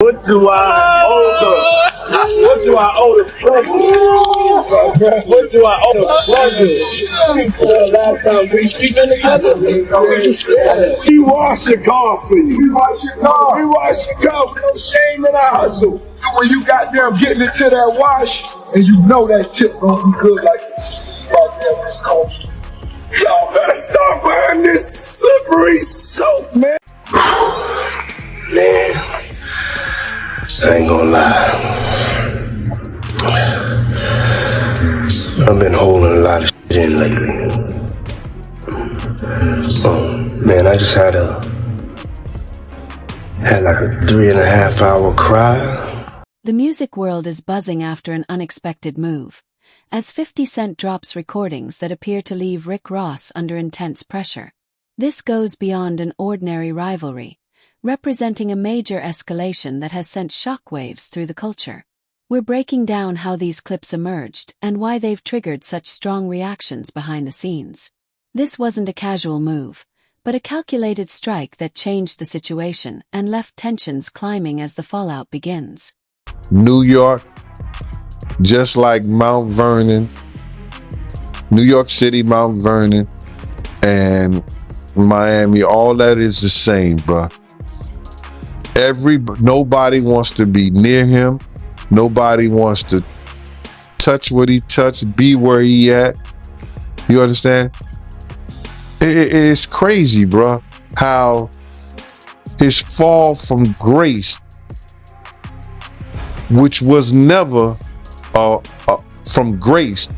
What do I owe the? What do I owe the pleasure? What do I owe the pleasure? Last time we speaking together, we wash your car for you. We wash your car. We wash your car with no shame in our hustle. When you got them getting it to that wash, and you know that chip gonna be good like this. Y'all better stop wearing this slippery soap, man. Man, I ain't gonna lie. I've been holding a lot of shit in lately. Man, I just had like a 3.5 hour cry. The music world is buzzing after an unexpected move, as 50 Cent drops recordings that appear to leave Rick Ross under intense pressure. This goes beyond an ordinary rivalry, representing a major escalation that has sent shockwaves through the culture. We're breaking down how these clips emerged and why they've triggered such strong reactions behind the scenes. This wasn't a casual move, but a calculated strike that changed the situation and left tensions climbing as the fallout begins. New York, just like Mount Vernon, New York City, Mount Vernon, and Miami, all that is the same, bruh. Nobody wants to be near him. Nobody wants to touch what he touched, be where he at. You understand? It's crazy, bruh, how his fall from grace, which was never from grace.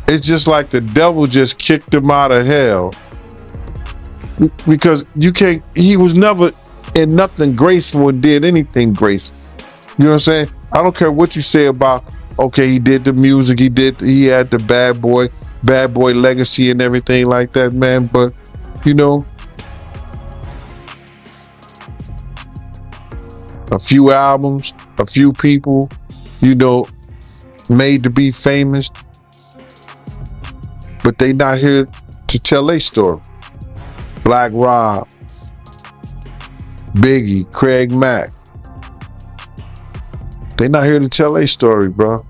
It's just like the devil just kicked him out of hell. Because he was never in nothing graceful and did anything graceful. You know what I'm saying? I don't care what you say about, okay, he did the music, he had the bad boy legacy and everything like that, man. But, you know, a few albums, a few people, you know, made to be famous, but they not here to tell their story. Black Rob, Biggie, Craig Mack. They not here to tell their story, bro.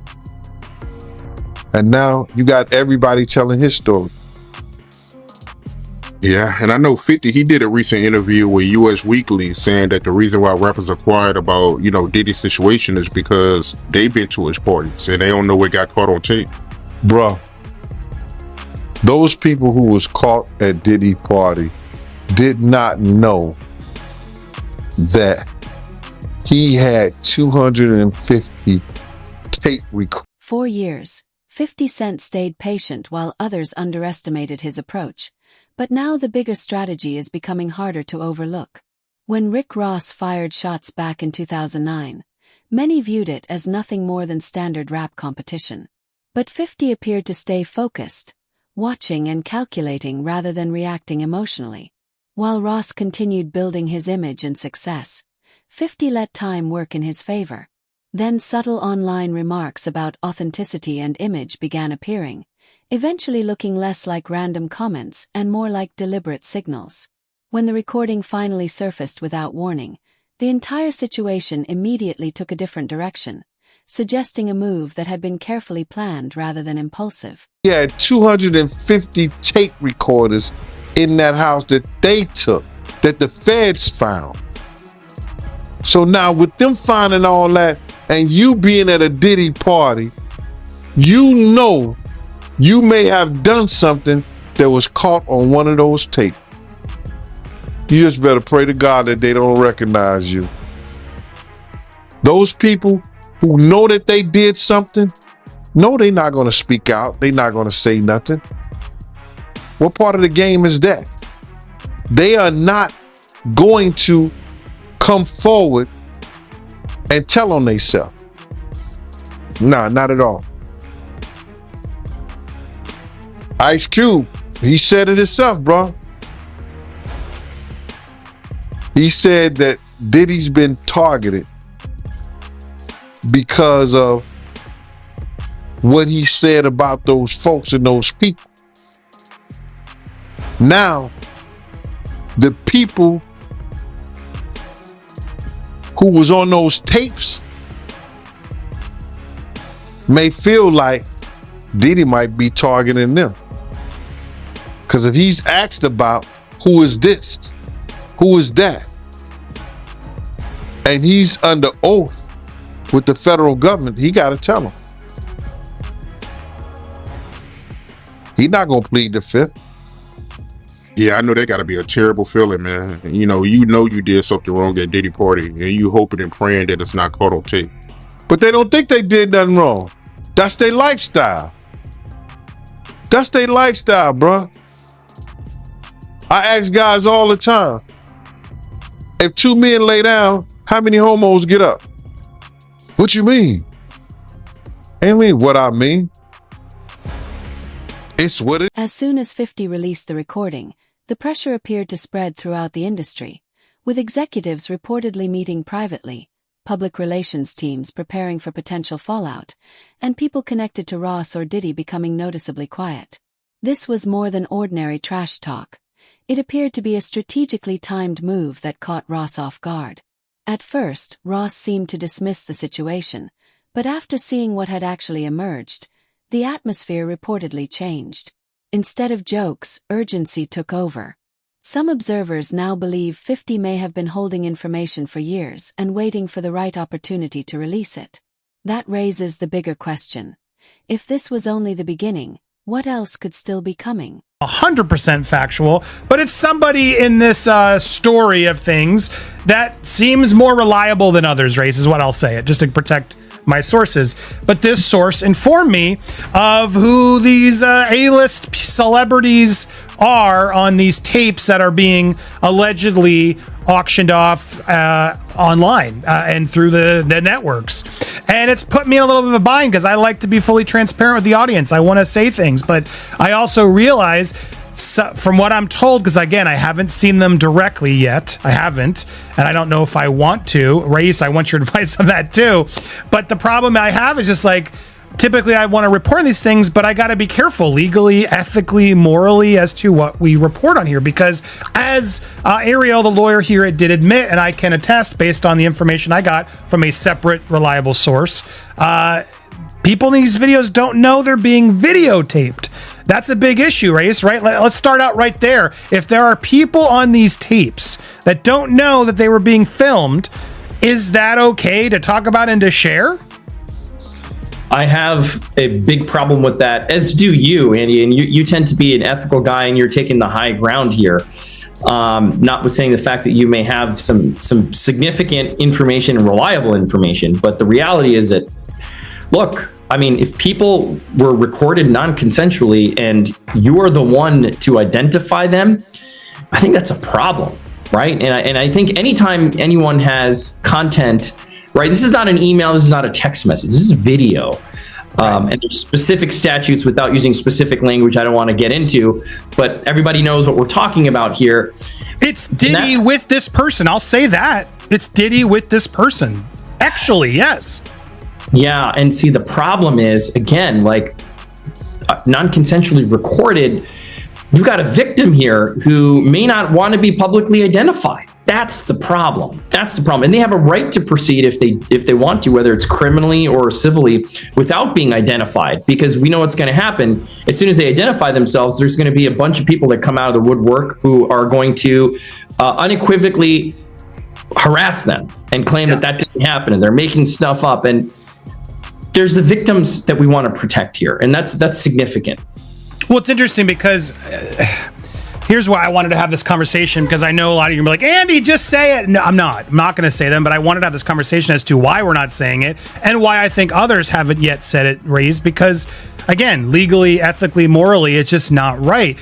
And now you got everybody telling his story. Yeah, and I know 50, he did a recent interview with US Weekly saying that the reason why rappers are quiet about, you know, Diddy's situation is because they've been to his parties and they don't know what got caught on tape. Bro, those people who was caught at Diddy party did not know that he had 250 tape recordings. 4 years, 50 Cent stayed patient while others underestimated his approach. But now the bigger strategy is becoming harder to overlook. When Rick Ross fired shots back in 2009, many viewed it as nothing more than standard rap competition. But 50 appeared to stay focused, watching and calculating rather than reacting emotionally. While Ross continued building his image and success, 50 let time work in his favor. Then subtle online remarks about authenticity and image began appearing, eventually looking less like random comments and more like deliberate signals. When the recording finally surfaced without warning, the entire situation immediately took a different direction, suggesting a move that had been carefully planned rather than impulsive. He had 250 tape recorders in that house that they took, that the feds found. So now with them finding all that and you being at a Diddy party, you know you may have done something that was caught on one of those tapes. You just better pray to God that they don't recognize you. Those people who know that they did something, no, they're not going to speak out. They're not going to say nothing. What part of the game is that? They are not going to come forward and tell on themselves. Nah, not at all. Ice Cube, he said it himself, bro. He said that Diddy's been targeted because of what he said about those folks and those people. Now, the people who was on those tapes may feel like Diddy might be targeting them. Because if he's asked about who is this, who is that, and he's under oath with the federal government, he got to tell them. He's not going to plead the fifth. Yeah, I know that got to be a terrible feeling, man. You know you did something wrong at Diddy party, and you hoping and praying that it's not caught on tape. But they don't think they did nothing wrong. That's their lifestyle. That's their lifestyle, bruh. I ask guys all the time, if two men lay down, how many homos get up? What you mean? I mean what I mean. It's what it. As soon as 50 released the recording, the pressure appeared to spread throughout the industry, with executives reportedly meeting privately, public relations teams preparing for potential fallout, and people connected to Ross or Diddy becoming noticeably quiet. This was more than ordinary trash talk. It appeared to be a strategically timed move that caught Ross off guard. At first, Ross seemed to dismiss the situation, but after seeing what had actually emerged, the atmosphere reportedly changed. Instead of jokes, urgency took over. Some observers now believe 50 may have been holding information for years and waiting for the right opportunity to release it. That raises the bigger question. If this was only the beginning, what else could still be coming? 100% factual, but it's somebody in this story of things that seems more reliable than others, Race, is what I'll say, just to protect my sources. But this source informed me of who these A-list celebrities are on these tapes that are being allegedly auctioned off online and through the networks. And it's put me in a little bit of a bind because I like to be fully transparent with the audience. I want to say things, but I also realize from what I'm told, because again, I haven't seen them directly yet. I haven't, and I don't know if I want to. Race, I want your advice on that too. But the problem I have is just like, typically I want to report these things, but I got to be careful legally, ethically, morally as to what we report on here. Because as Ariel, the lawyer here, did admit, and I can attest based on the information I got from a separate, reliable source, people in these videos don't know they're being videotaped. That's a big issue, Race, right? Let's start out right there. If there are people on these tapes that don't know that they were being filmed, is that okay to talk about and to share? I have a big problem with that, as do you, Andy, and you tend to be an ethical guy and you're taking the high ground here. Notwithstanding the fact that you may have some significant information and reliable information, but the reality is that, look, I mean, if people were recorded non-consensually and you are the one to identify them, I think that's a problem, right? And I think anytime anyone has content, right, this is not an email, this is not a text message, this is video. And there's specific statutes without using specific language I don't want to get into, but everybody knows what we're talking about here. It's Diddy with this person, I'll say that. It's Diddy with this person. Actually, yes. Yeah, and see, the problem is, again, like non-consensually recorded, you've got a victim here who may not want to be publicly identified. That's the problem. That's the problem. And they have a right to proceed if they want to, whether it's criminally or civilly, without being identified, because we know what's going to happen. As soon as they identify themselves, there's going to be a bunch of people that come out of the woodwork who are going to unequivocally harass them and claim that didn't happen, and they're making stuff up. And there's the victims that we want to protect here, and that's significant. Well, it's interesting because here's why I wanted to have this conversation, because I know a lot of you are like, Andy, just say it. No, I'm not going to say them, but I wanted to have this conversation as to why we're not saying it and why I think others haven't yet said it, Raised, because again, legally, ethically, morally, it's just not right.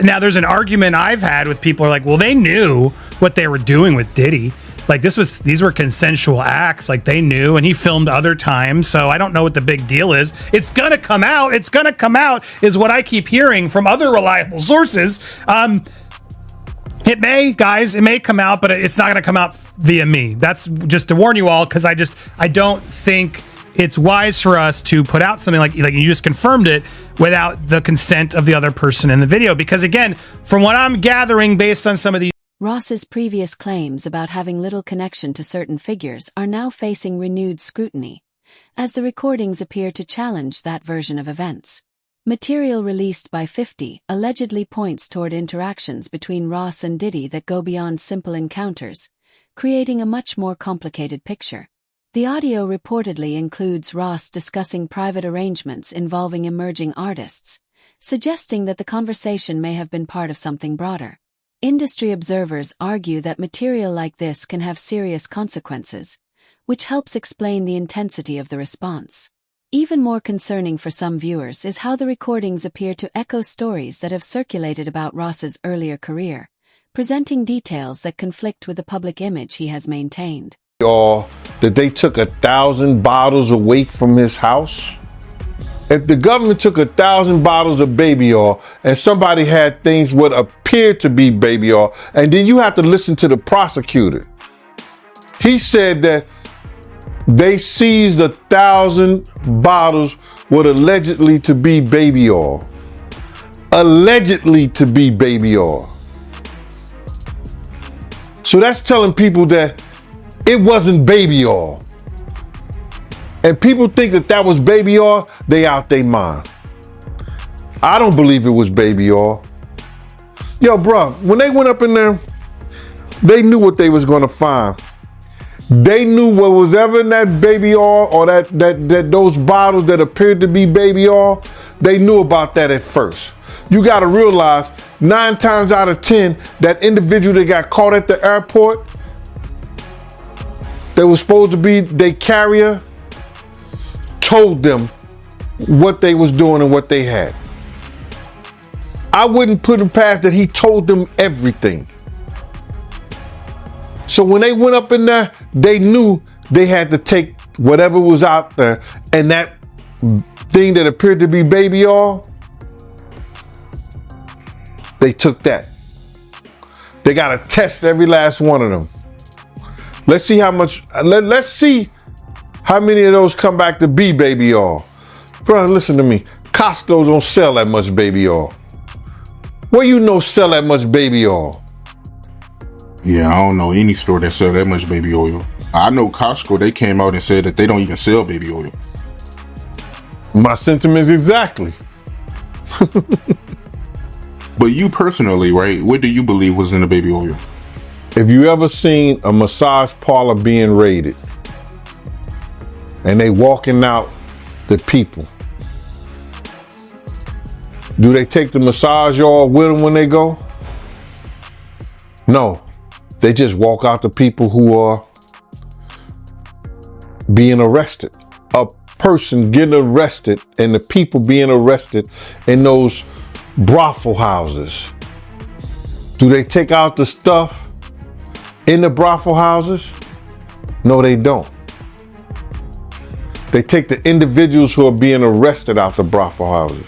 Now, there's an argument I've had with people who are like, well, they knew what they were doing with Diddy. Like these were consensual acts, like they knew, and he filmed other times. So I don't know what the big deal is. It's going to come out. It's going to come out is what I keep hearing from other reliable sources. It may come out, but it's not going to come out via me. That's just to warn you all, because I don't think it's wise for us to put out something like you just confirmed it without the consent of the other person in the video. Because again, from what I'm gathering based on some of these Ross's previous claims about having little connection to certain figures are now facing renewed scrutiny, as the recordings appear to challenge that version of events. Material released by 50 allegedly points toward interactions between Ross and Diddy that go beyond simple encounters, creating a much more complicated picture. The audio reportedly includes Ross discussing private arrangements involving emerging artists, suggesting that the conversation may have been part of something broader. Industry observers argue that material like this can have serious consequences, which helps explain the intensity of the response. Even more concerning for some viewers is how the recordings appear to echo stories that have circulated about Ross's earlier career, presenting details that conflict with the public image he has maintained. That they took 1,000 bottles away from his house? If the government took 1,000 bottles of baby oil and somebody had things what appeared to be baby oil, and then you have to listen to the prosecutor. He said that they seized 1,000 bottles what allegedly to be baby oil. Allegedly to be baby oil. So that's telling people that it wasn't baby oil. And people think that that was baby oil, they out their mind. I don't believe it was baby oil. Yo, bro, when they went up in there, they knew what they was gonna find. They knew what was ever in that baby oil or that those bottles that appeared to be baby oil, they knew about that at first. You gotta realize 9 times out of 10, that individual that got caught at the airport, that was supposed to be their carrier, told them what they was doing and what they had. I wouldn't put him past that he told them everything. So when they went up in there, they knew they had to take whatever was out there, and that thing that appeared to be baby oil, they took that. They got to test every last one of them. Let's see how much, let's see how many of those come back to be baby oil. Bro, listen to me. Costco don't sell that much baby oil. Where you know sell that much baby oil? Yeah, I don't know any store that sell that much baby oil. I know Costco, they came out and said that they don't even sell baby oil. My sentiments exactly. But you personally, right, what do you believe was in the baby oil? If you ever seen a massage parlor being raided and they walking out the people, do they take the massage oil with them when they go? No, they just walk out the people who are being arrested. A person getting arrested and the people being arrested in those brothel houses. Do they take out the stuff in the brothel houses? No, they don't. They take the individuals who are being arrested out the brothel houses.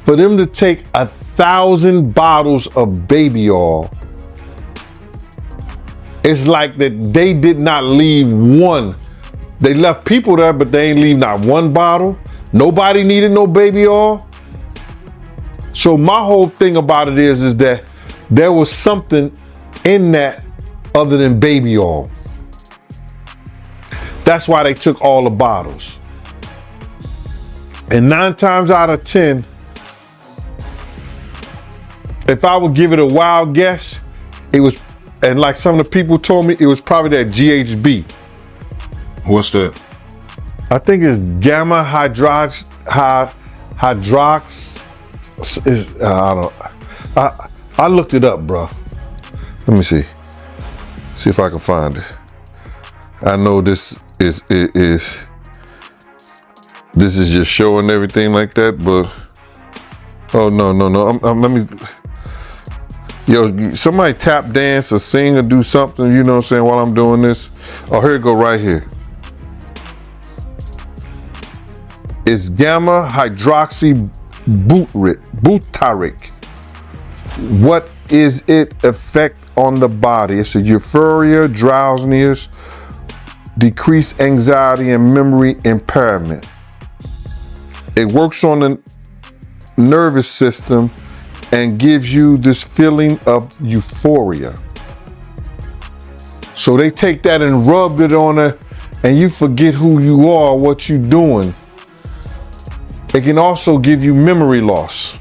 For them to take 1,000 bottles of baby oil, it's like that they did not leave one. They left people there, but they ain't leave not one bottle. Nobody needed no baby oil. So my whole thing about it is that there was something in that other than baby oil. That's why they took all the bottles. And 9 times out of 10, if I would give it a wild guess, it was, and like some of the people told me, it was probably that GHB. What's that? I think it's gamma hydrox. I looked it up, bro. Let me see if I can find it. I know this is just showing everything like that, but oh no. Let me. Yo, somebody tap dance or sing or do something, you know what I'm saying, while I'm doing this. Oh, here it go right here. It's gamma hydroxy butyric. What is its effect on the body? It's a euphoria, drowsiness, decreased anxiety, and memory impairment. It works on the nervous system and gives you this feeling of euphoria. So they take that and rub it on her, and you forget who you are, what you're doing. It can also give you memory loss,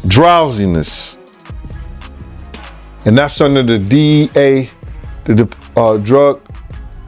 drowsiness, and that's under the DEA, the Drug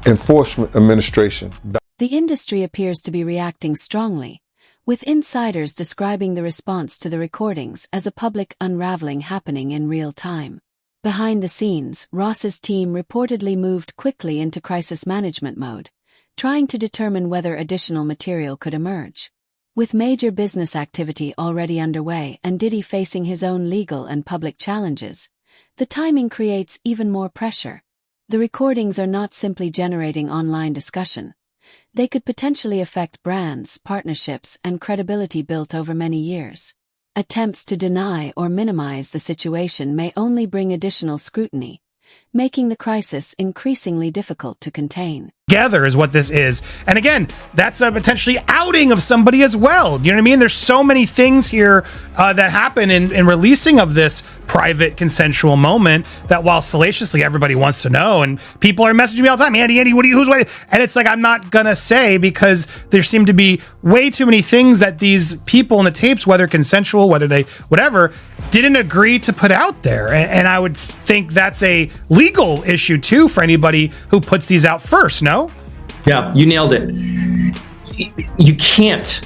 Enforcement Administration. The industry appears to be reacting strongly, with insiders describing the response to the recordings as a public unraveling happening in real time. Behind the scenes, Ross's team reportedly moved quickly into crisis management mode, trying to determine whether additional material could emerge. With major business activity already underway and Diddy facing his own legal and public challenges, the timing creates even more pressure. The recordings are not simply generating online discussion. They could potentially affect brands, partnerships, and credibility built over many years. Attempts to deny or minimize the situation may only bring additional scrutiny, making the crisis increasingly difficult to contain. Together is what this is. And again, that's a potentially outing of somebody as well. You know what I mean? There's so many things here that happen in releasing of this private consensual moment that while salaciously everybody wants to know, and people are messaging me all the time, Andy, who's waiting? And it's like, I'm not gonna say, because there seem to be way too many things that these people in the tapes, whether consensual, whether they, whatever, didn't agree to put out there. And I would think that's a legal issue too for anybody who puts these out first, no? Yeah, you nailed it. You can't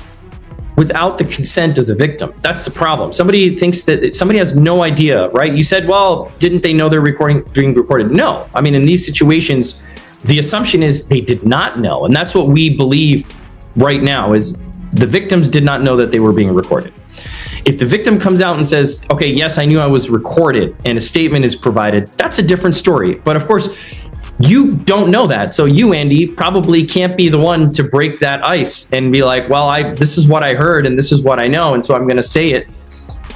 without the consent of the victim. That's the problem. Somebody thinks that somebody has no idea, right? You said, well, didn't they know they're being recorded? No. I mean, in these situations, the assumption is they did not know. And that's what we believe right now is the victims did not know that they were being recorded. If the victim comes out and says, okay, yes, I knew I was recorded, and a statement is provided, that's a different story. But of course, you don't know that. So you, Andy, probably can't be the one to break that ice and be like, well, this is what I heard and this is what I know, and so I'm going to say it.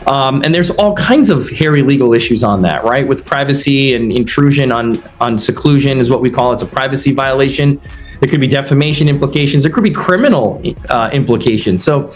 And there's all kinds of hairy legal issues on that, right? With privacy and intrusion on seclusion is what we call it. It's a privacy violation. There could be defamation implications. There could be criminal implications. So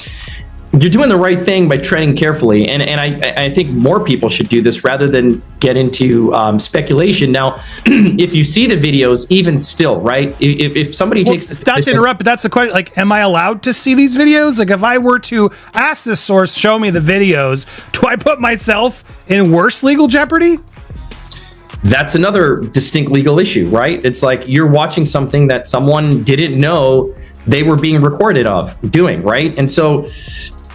you're doing the right thing by treading carefully, and I think more people should do this rather than get into speculation. Now, if you see the videos, even still, right? If somebody takes not to interrupt, but that's the question. Like, am I allowed to see these videos? Like, if I were to ask this source, show me the videos, do I put myself in worse legal jeopardy? That's another distinct legal issue, right? It's like you're watching something that someone didn't know they were being recorded of doing, right? And so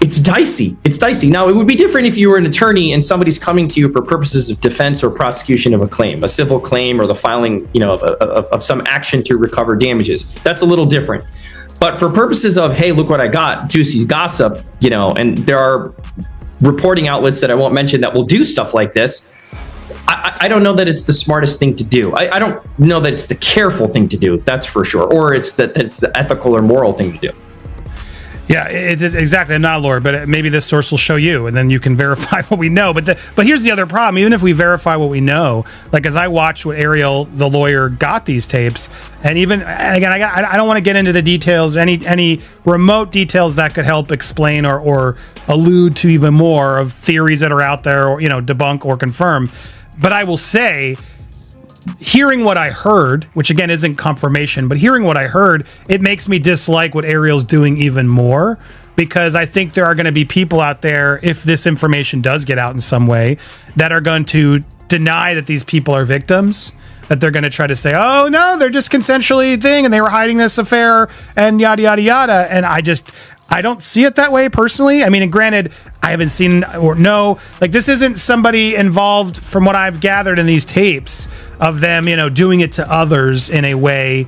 it's dicey. It's dicey. Now, it would be different if you were an attorney and somebody's coming to you for purposes of defense or prosecution of a claim, a civil claim, or the filing, of some action to recover damages. That's a little different. But for purposes of, hey, look what I got, juicy gossip, and there are reporting outlets that I won't mention that will do stuff like this. I don't know that it's the smartest thing to do. I don't know that it's the careful thing to do. That's for sure. Or it's the ethical or moral thing to do. Yeah, it is exactly. I'm not a lawyer, but maybe this source will show you, and then you can verify what we know. But here's the other problem. Even if we verify what we know, like as I watched what Ariel, the lawyer, got these tapes, and again, I don't want to get into the details, any remote details that could help explain or allude to even more of theories that are out there, or debunk or confirm. But I will say, hearing what I heard, which again isn't confirmation, but hearing what I heard, it makes me dislike what Ariel's doing even more, because I think there are going to be people out there, if this information does get out in some way, that are going to deny that these people are victims, that they're going to try to say, oh no, they're just consensually and they were hiding this affair and yada, yada, yada. And I don't see it that way personally. I mean, and granted, I haven't seen or know, like, this isn't somebody involved from what I've gathered in these tapes of them, doing it to others in a way,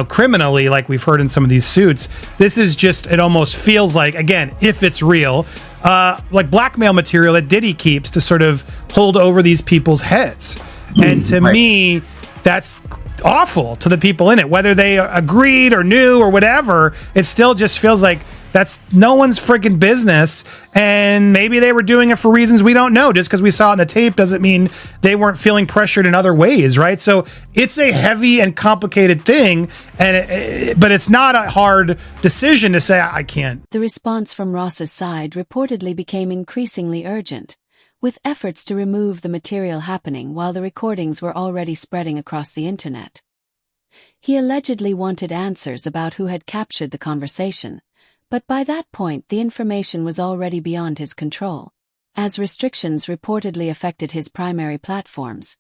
criminally, like we've heard in some of these suits. This is just, it almost feels like, again, if it's real, like blackmail material that Diddy keeps to sort of hold over these people's heads. And to me, that's awful to the people in it, whether they agreed or knew or whatever. It still just feels like That's no one's freaking business. And maybe they were doing it for reasons we don't know. Just because we saw it in the tape doesn't mean they weren't feeling pressured in other ways, right? So it's a heavy and complicated thing, but it's not a hard decision to say, I can't. The response from Ross's side reportedly became increasingly urgent, with efforts to remove the material happening while the recordings were already spreading across the internet. He allegedly wanted answers about who had captured the conversation, but by that point the information was already beyond his control. As restrictions reportedly affected his primary platforms,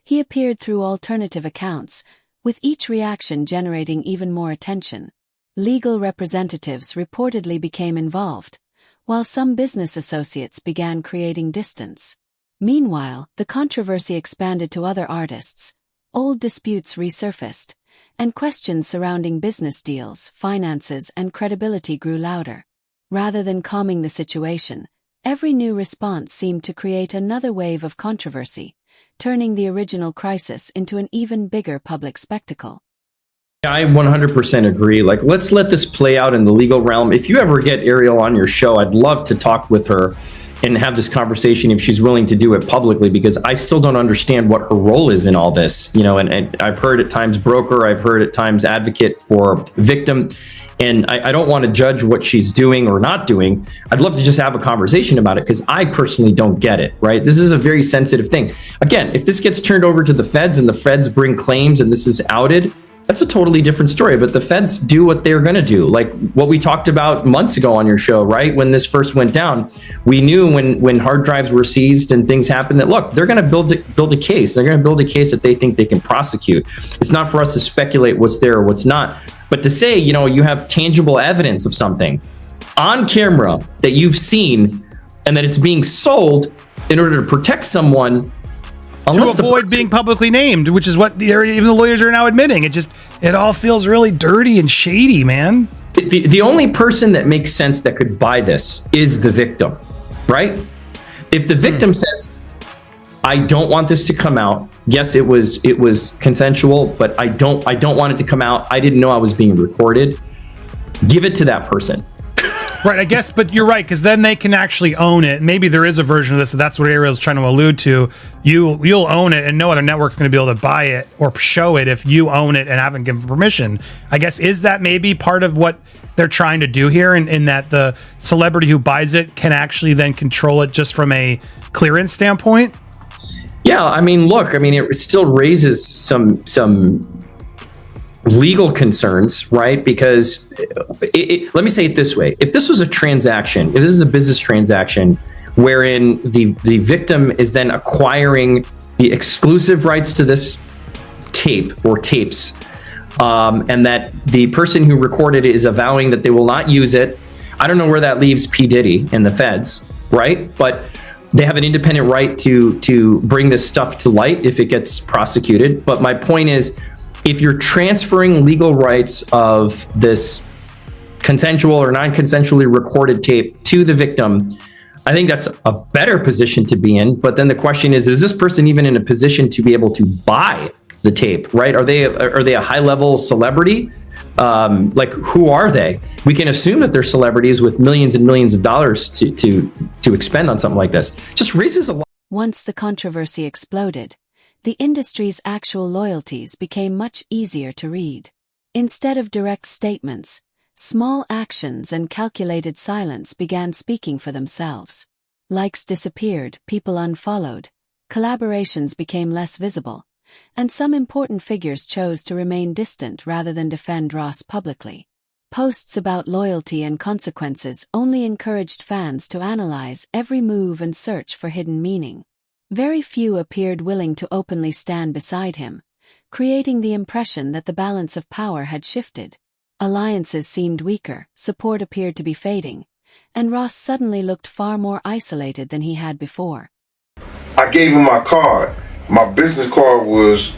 he appeared through alternative accounts, with each reaction generating even more attention. Legal representatives reportedly became involved, while some business associates began creating distance. Meanwhile, the controversy expanded to other artists, old disputes resurfaced, and questions surrounding business deals, finances, and credibility grew louder. Rather than calming the situation, every new response seemed to create another wave of controversy, turning the original crisis into an even bigger public spectacle. I 100% agree. Like, let's let this play out in the legal realm. If you ever get Ariel on your show, I'd love to talk with her and have this conversation if she's willing to do it publicly, because I still don't understand what her role is in all this. You know, and I've heard at times broker, I've heard at times advocate for victim, and I don't want to judge what she's doing or not doing. I'd love to just have a conversation about it, because I personally don't get it, right? This is a very sensitive thing. Again, if this gets turned over to the feds and the feds bring claims and this is outed, that's a totally different story. But the feds do what they're going to do. Like what we talked about months ago on your show, right? When this first went down, we knew when hard drives were seized and things happened that, look, they're going to build a case. They're going to build a case that they think they can prosecute. It's not for us to speculate what's there or what's not. But to say, you know, you have tangible evidence of something on camera that you've seen and that it's being sold in order to protect someone, to avoid being publicly named, which is what even the lawyers are now admitting. It all feels really dirty and shady, man. The only person that makes sense that could buy this is the victim, right? If the victim says, I don't want this to come out. Yes, it was consensual, but I don't want it to come out. I didn't know I was being recorded. Give it to that person. Right, I guess, but you're right, because then they can actually own it. Maybe there is a version of this, so that's what Ariel's trying to allude to. You'll own it, and no other network's going to be able to buy it or show it if you own it and haven't given permission. I guess, is that maybe part of what they're trying to do here, in that the celebrity who buys it can actually then control it just from a clearance standpoint? Yeah, I mean, look, it still raises some legal concerns, right? Because let me say it this way. If this was a transaction, if this is a business transaction wherein the victim is then acquiring the exclusive rights to this tape or tapes, and that the person who recorded it is avowing that they will not use it, I don't know where that leaves P. Diddy and the feds, right? But they have an independent right to bring this stuff to light if it gets prosecuted. But my point is, if you're transferring legal rights of this consensual or non-consensually recorded tape to the victim, I think that's a better position to be in. But then the question is this person even in a position to be able to buy the tape, right? Are they a high-level celebrity? Like, who are they? We can assume that they're celebrities with millions and millions of dollars to expend on something like this. Just raises a lot. Once the controversy exploded, the industry's actual loyalties became much easier to read. Instead of direct statements, small actions and calculated silence began speaking for themselves. Likes disappeared, people unfollowed, collaborations became less visible, and some important figures chose to remain distant rather than defend Ross publicly. Posts about loyalty and consequences only encouraged fans to analyze every move and search for hidden meaning. Very few appeared willing to openly stand beside him, creating the impression that the balance of power had shifted. Alliances seemed weaker, support appeared to be fading, and Ross suddenly looked far more isolated than he had before. I gave him my card. My business card was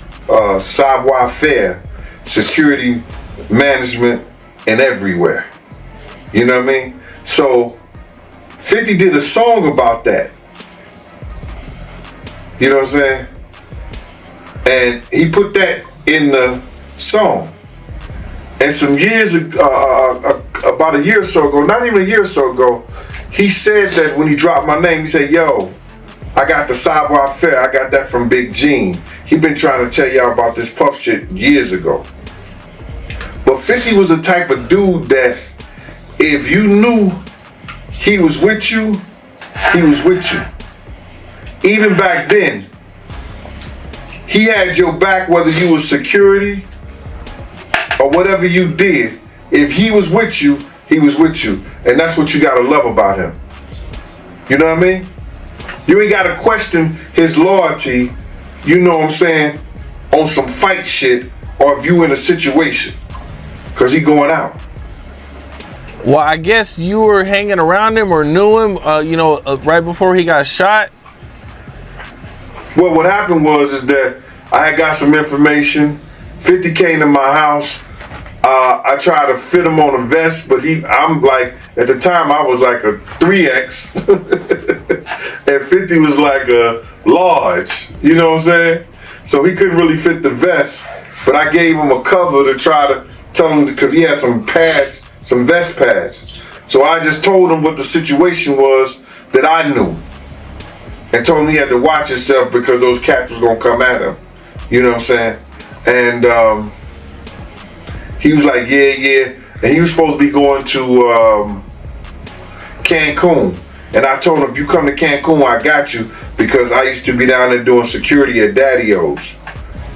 savoir-faire, security management, and everywhere. You know what I mean? So 50 did a song about that. You know what I'm saying? And he put that in the song. And some years, a about a year or so ago, not even a year or so ago, he said that when he dropped my name, he said, yo, I got the savoir faire. I got that from Big Gene. He been trying to tell y'all about this puff shit years ago. But 50 was the type of dude that if you knew he was with you, he was with you. Even back then, he had your back whether you was security or whatever you did. If he was with you, he was with you. And that's what you gotta love about him. You know what I mean? You ain't gotta question his loyalty, you know what I'm saying, on some fight shit or if you in a situation. Cause he going out. Well, I guess you were hanging around him or knew him, right before he got shot. Well, what happened was that I had got some information. 50 came to my house. I tried to fit him on a vest, but I'm like, at the time I was like a 3X. And 50 was like a large, you know what I'm saying? So he couldn't really fit the vest, but I gave him a cover to try to tell him, because he had some pads, some vest pads. So I just told him what the situation was that I knew. And told him he had to watch himself because those cats was gonna come at him. You know what I'm saying? And he was like, yeah. And he was supposed to be going to Cancun. And I told him, if you come to Cancun, I got you, because I used to be down there doing security at Daddy-O's.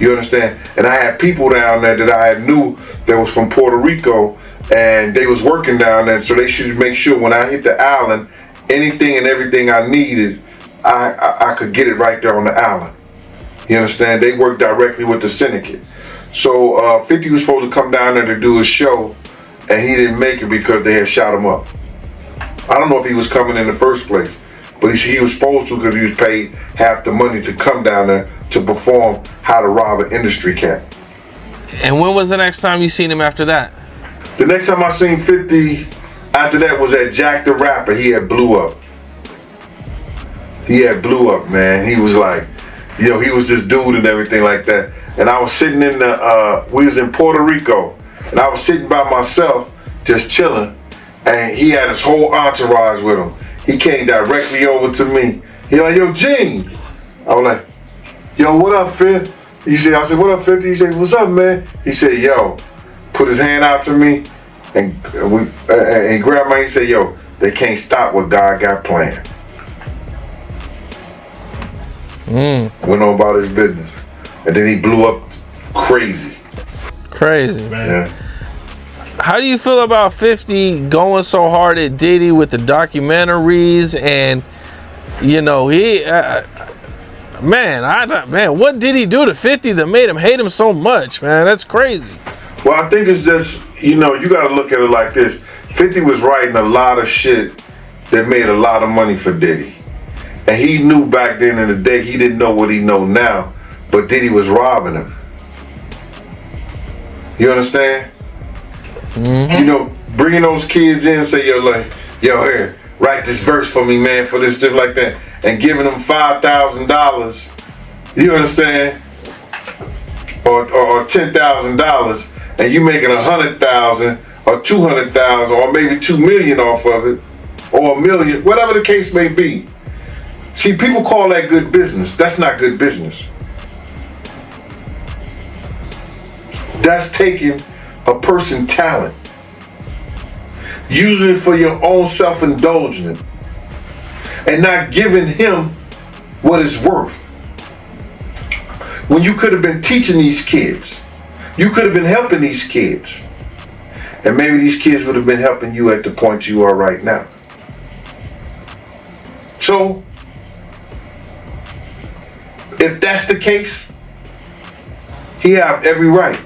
You understand? And I had people down there that I knew that was from Puerto Rico, and they was working down there, so they should make sure when I hit the island, anything and everything I needed, I could get it right there on the island. You understand? They worked directly with the syndicate. So 50 was supposed to come down there to do a show, and he didn't make it because they had shot him up. I don't know if he was coming in the first place, but he was supposed to, because he was paid half the money to come down there to perform How to Rob an Industry Cat. And when was the next time you seen him after that? The next time I seen 50 after that was at Jack the Rapper. He had blew up. Man. He was like, he was this dude and everything like that. And I was sitting we was in Puerto Rico, and I was sitting by myself, just chilling, and he had his whole entourage with him. He came directly over to me. He like, yo, Gene. I was like, yo, what up, Fit? I said, what up, 50? He said, what's up, man? He said, yo, put his hand out to me, and he grabbed my hand. He said, yo, they can't stop what God got planned. Went on about his business. And then he blew up crazy. Crazy, man. Yeah. How do you feel about 50 going so hard at Diddy with the documentaries? And, what did he do to 50 that made him hate him so much, man? That's crazy. Well, I think it's just, you got to look at it like this. 50 was writing a lot of shit that made a lot of money for Diddy. And he knew back then in the day, he didn't know what he know now, but Diddy was robbing him. You understand? Mm-hmm. Bringing those kids in and say, yo, here, write this verse for me, man, for this, stuff like that, and giving them $5,000, you understand? Or $10,000, and you making $100,000 or $200,000 or maybe $2 million off of it, or $1 million, whatever the case may be. See, people call that good business. That's not good business. That's taking a person's talent, using it for your own self-indulgence, and not giving him what it's worth. When you could have been teaching these kids, you could have been helping these kids, and maybe these kids would have been helping you at the point you are right now. So, if that's the case, he have every right.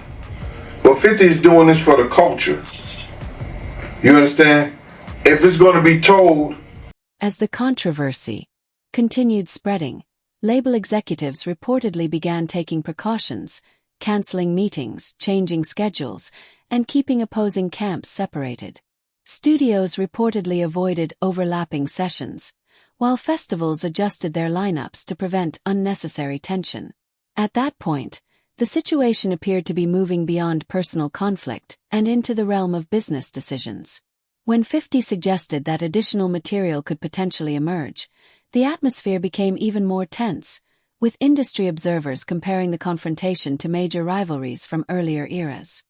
But 50 is doing this for the culture. You understand? If it's going to be told. As the controversy continued spreading, label executives reportedly began taking precautions, canceling meetings, changing schedules, and keeping opposing camps separated. Studios reportedly avoided overlapping sessions, while festivals adjusted their lineups to prevent unnecessary tension. At that point, the situation appeared to be moving beyond personal conflict and into the realm of business decisions. When 50 suggested that additional material could potentially emerge, the atmosphere became even more tense, with industry observers comparing the confrontation to major rivalries from earlier eras.